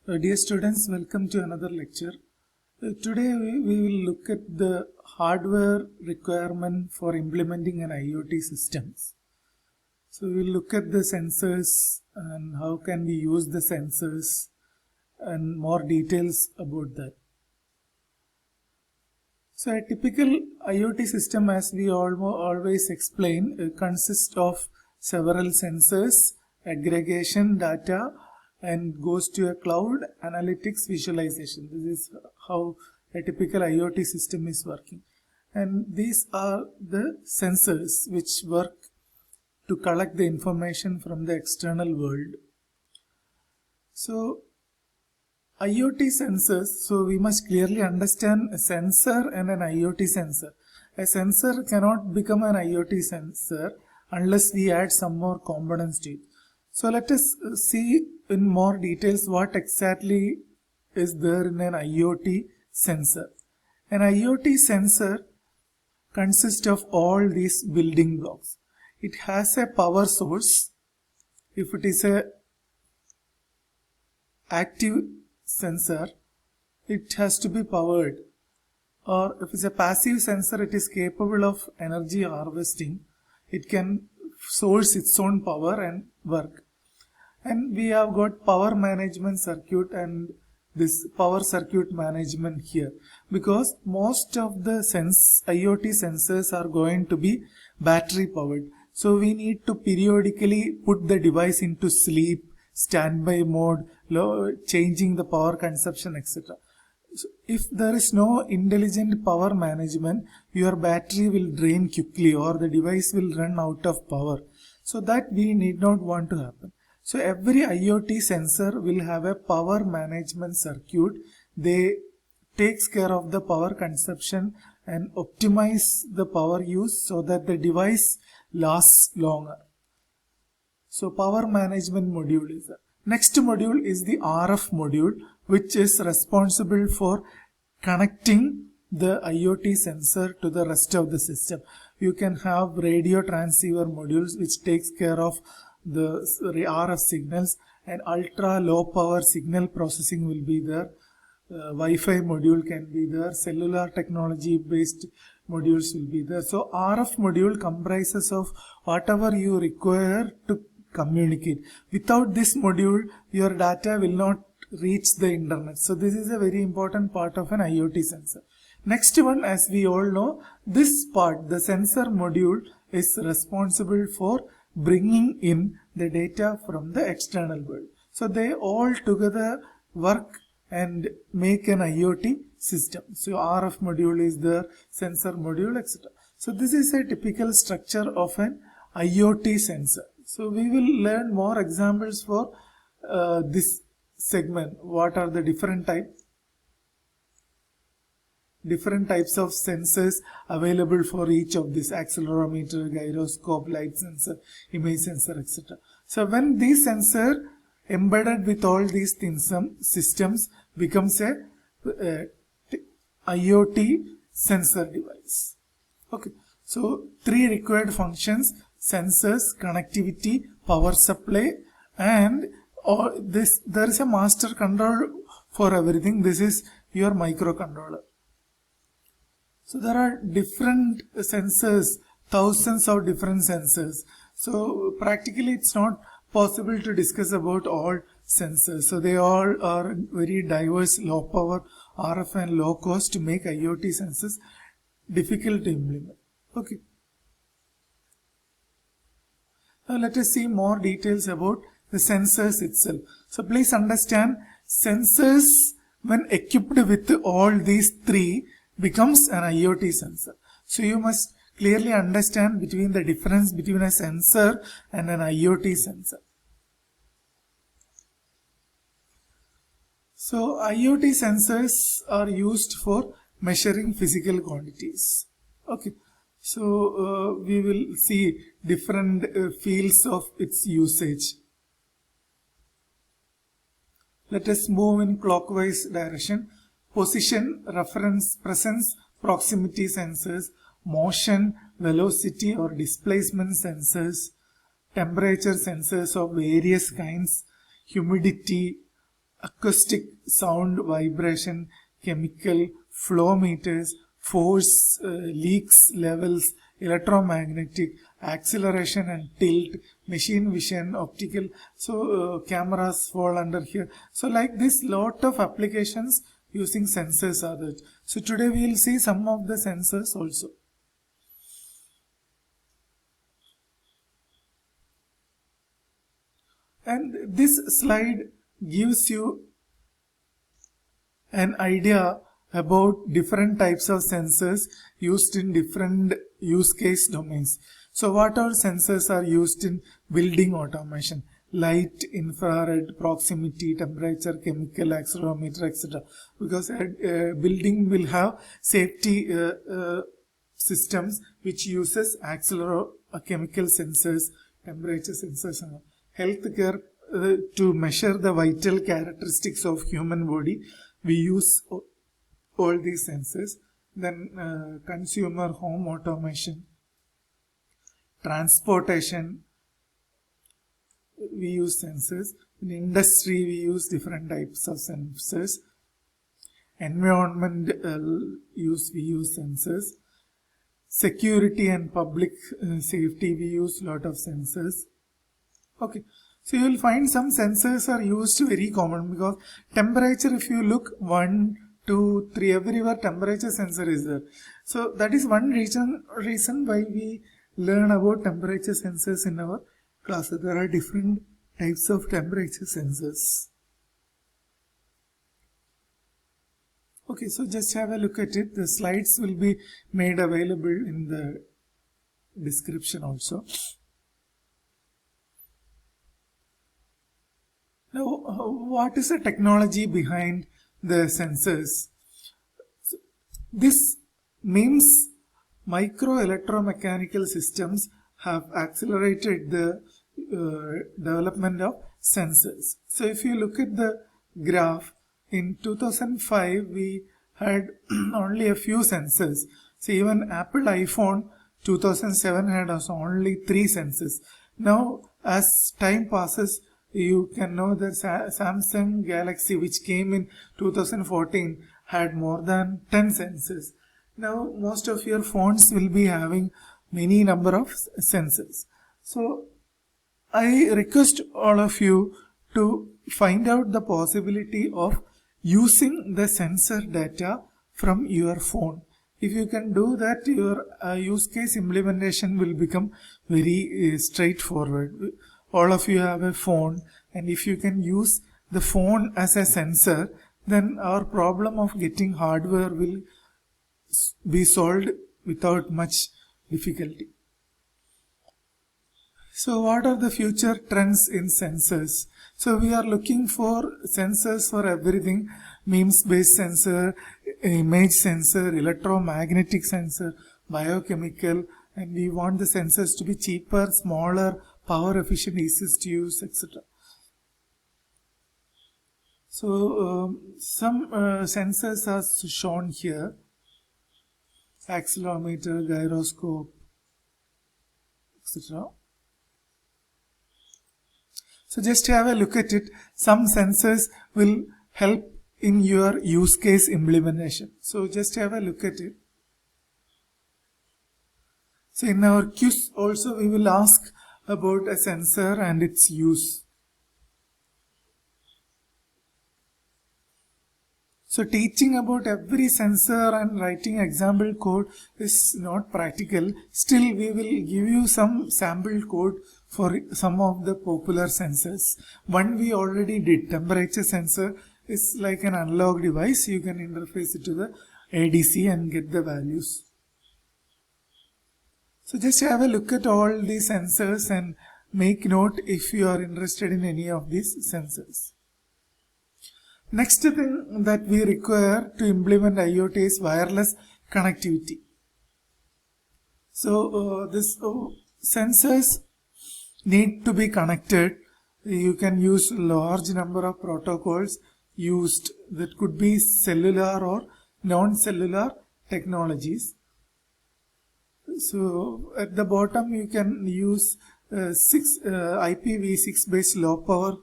Dear students, welcome to another lecture. Today we will look at the hardware requirement for implementing an IoT systems. So we will look at the sensors and how can we use the sensors and more details about that. So a typical IoT system, as we always explain, consists of several sensors, aggregation data, and goes to a cloud analytics visualization. This is how a typical IoT system is working. And these are the sensors which work to collect the information from the external world. So IoT sensors, so we must clearly understand a sensor and an IoT sensor. A sensor cannot become an IoT sensor unless we add some more components to it. So let us see in more details what exactly is there in an IoT sensor. An IoT sensor consists of all these building blocks. It has a power source. If it is a active sensor, it has to be powered, or if it's a passive sensor, it is capable of energy harvesting. It can source its own power and work. And we have got power management circuit and this power circuit management here, because most of the IoT sensors are going to be battery powered. So we need to periodically put the device into sleep, standby mode, changing the power consumption, etc. So if there is no intelligent power management, your battery will drain quickly or the device will run out of power. So that we need not want to happen. So every IoT sensor will have a power management circuit. They takes care of the power consumption and optimize the power use so that the device lasts longer. So power management module is there. Next module is the RF module, which is responsible for connecting the IoT sensor to the rest of the system. You can have radio transceiver modules which takes care of the RF signals, and ultra low power signal processing will be there. Wi-Fi module can be there. Cellular technology based modules will be there. So RF module comprises of whatever you require to communicate. Without this module, your data will not reach the internet. So this is a very important part of an IoT sensor. Next one, as we all know, this part, the sensor module, is responsible for bringing in the data from the external world. So they all together work and make an IoT system. So RF module is there, sensor module, etc. So this is a typical structure of an IoT sensor. So we will learn more examples for this segment. What are the different types of sensors available for each of this: accelerometer, gyroscope, light sensor, image sensor, etc. So when these sensor embedded with all these things, systems becomes a IoT sensor device. Okay. So three required functions: sensors, connectivity, power supply, and there is a master control for everything. This is your microcontroller. So there are different sensors, thousands of different sensors. So practically it's not possible to discuss about all sensors. So they all are very diverse, low power, RF and low cost to make IoT sensors difficult to implement. Okay. Now let us see more details about the sensors itself. So please understand, sensors when equipped with all these three becomes an IoT sensor. So you must clearly understand between the difference between a sensor and an IoT sensor. So IoT sensors are used for measuring physical quantities. Okay. So we will see different fields of its usage. Let us move in clockwise direction. Position, reference, presence, proximity sensors, motion, velocity or displacement sensors, temperature sensors of various kinds, humidity, acoustic, sound, vibration, chemical, flow meters, force, leaks, levels, electromagnetic, acceleration and tilt, machine vision, optical. So cameras fall under here. So like this, lot of applications using sensors are there. So today we will see some of the sensors also. And this slide gives you an idea about different types of sensors used in different use case domains. So what all sensors are used in building automation? Light, infrared, proximity, temperature, chemical, accelerometer, etc. Because a building will have safety systems which uses chemical sensors, temperature sensors, and healthcare to measure the vital characteristics of human body. We use all these sensors. Then consumer home automation, transportation, we use sensors. In industry, we use different types of sensors. Environment use, we use sensors. Security and public safety, we use lot of sensors. Okay, so you will find some sensors are used very common, because temperature, if you look 1, 2, 3, everywhere temperature sensor is there. So that is one reason why we learn about temperature sensors in our class. There are different types of temperature sensors. Okay, so just have a look at it. The slides will be made available in the description also. Now, what is the technology behind the sensors? This means micro electromechanical systems have accelerated the development of sensors. So if you look at the graph, in 2005 we had only a few sensors. So even Apple iPhone 2007 had only 3 sensors. Now as time passes, you can know that Samsung Galaxy, which came in 2014, had more than 10 sensors. Now most of your phones will be having many number of sensors. So I request all of you to find out the possibility of using the sensor data from your phone. If you can do that, your use case implementation will become very straightforward. All of you have a phone, and if you can use the phone as a sensor, then our problem of getting hardware will be solved without much difficulty. So what are the future trends in sensors? So we are looking for sensors for everything: MEMS-based sensor, image sensor, electromagnetic sensor, biochemical, and we want the sensors to be cheaper, smaller, power efficient, easy to use, etc. So some sensors are shown here: accelerometer, gyroscope, etc. So just have a look at it. Some sensors will help in your use case implementation. So just have a look at it. So in our quiz also we will ask about a sensor and its use. So teaching about every sensor and writing example code is not practical. Still, we will give you some sample code for some of the popular sensors. One we already did, temperature sensor, is like an analog device. You can interface it to the ADC and get the values. So just have a look at all these sensors and make note if you are interested in any of these sensors. Next thing that we require to implement IoT is wireless connectivity. So sensors need to be connected. You can use large number of protocols used, that could be cellular or non-cellular technologies. So at the bottom you can use IPv6 based low power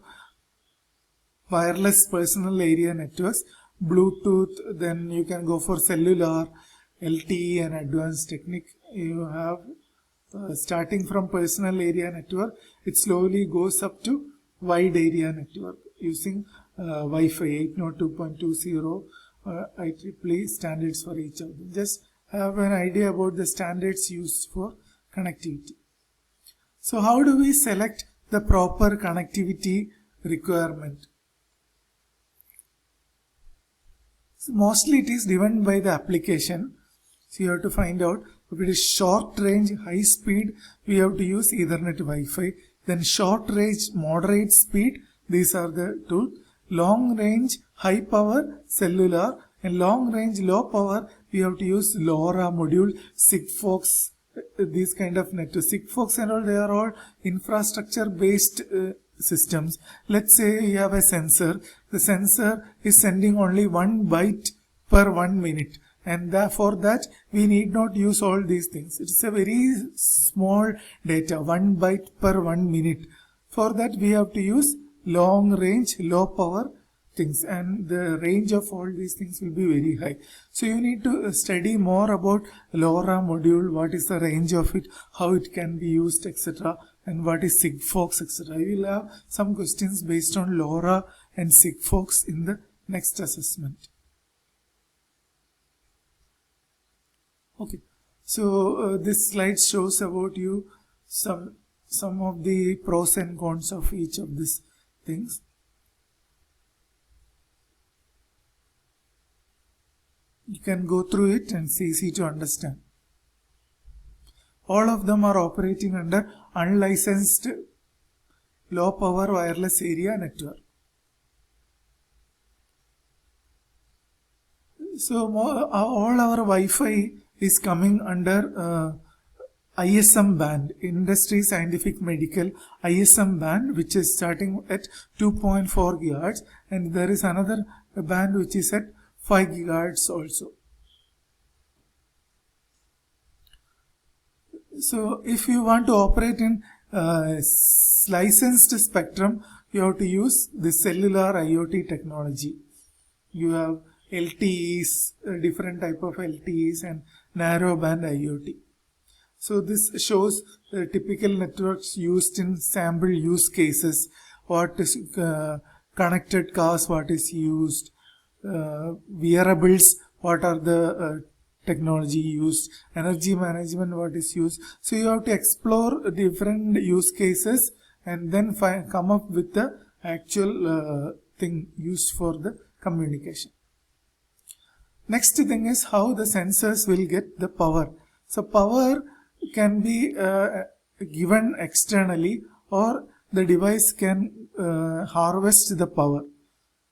wireless personal area networks, Bluetooth, then you can go for cellular, LTE and advanced technique. You have starting from personal area network, it slowly goes up to wide area network using Wi-Fi 802.20 IEEE standards for each of them. Just have an idea about the standards used for connectivity. So how do we select the proper connectivity requirement? So mostly it is driven by the application. So you have to find out if it is short range, high speed, we have to use Ethernet Wi-Fi. Then short range, moderate speed, these are the two. Long range, high power, cellular, and long range, low power, we have to use LoRa module, Sigfox, these kind of networks. Sigfox and all, they are all infrastructure based systems. Let's say you have a sensor. The sensor is sending only 1 byte per 1 minute. And for that, we need not use all these things. It's a very small data, 1 byte per 1 minute. For that, we have to use long range, low power things, and the range of all these things will be very high. So you need to study more about LoRa module, what is the range of it, how it can be used, etc., and what is Sigfox, etc. I will have some questions based on LoRa and Sigfox in the next assessment. Okay, so this slide shows about you some of the pros and cons of each of these things. You can go through it and it's easy to understand. All of them are operating under unlicensed low power wireless area network. So all our Wi-Fi is coming under ISM band, Industry Scientific Medical ISM band, which is starting at 2.4 gigahertz, and there is another band which is at 5 gigahertz also. So if you want to operate in licensed spectrum, you have to use the cellular IoT technology. You have LTEs, different type of LTEs, and narrowband IoT. So this shows the typical networks used in sample use cases, what is connected cars, what is used, wearables, what are the technology used, energy management, what is used. So you have to explore different use cases and then come up with the actual thing used for the communication. Next thing is how the sensors will get the power. So power can be given externally, or the device can harvest the power.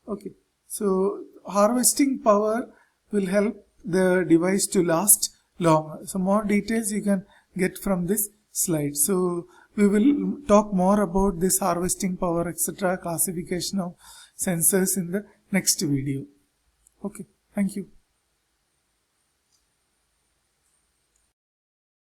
Okay, so harvesting power will help the device to last long. So more details you can get from this slide. So we will talk more about this harvesting power, etc., classification of sensors in the next video. Okay, thank you.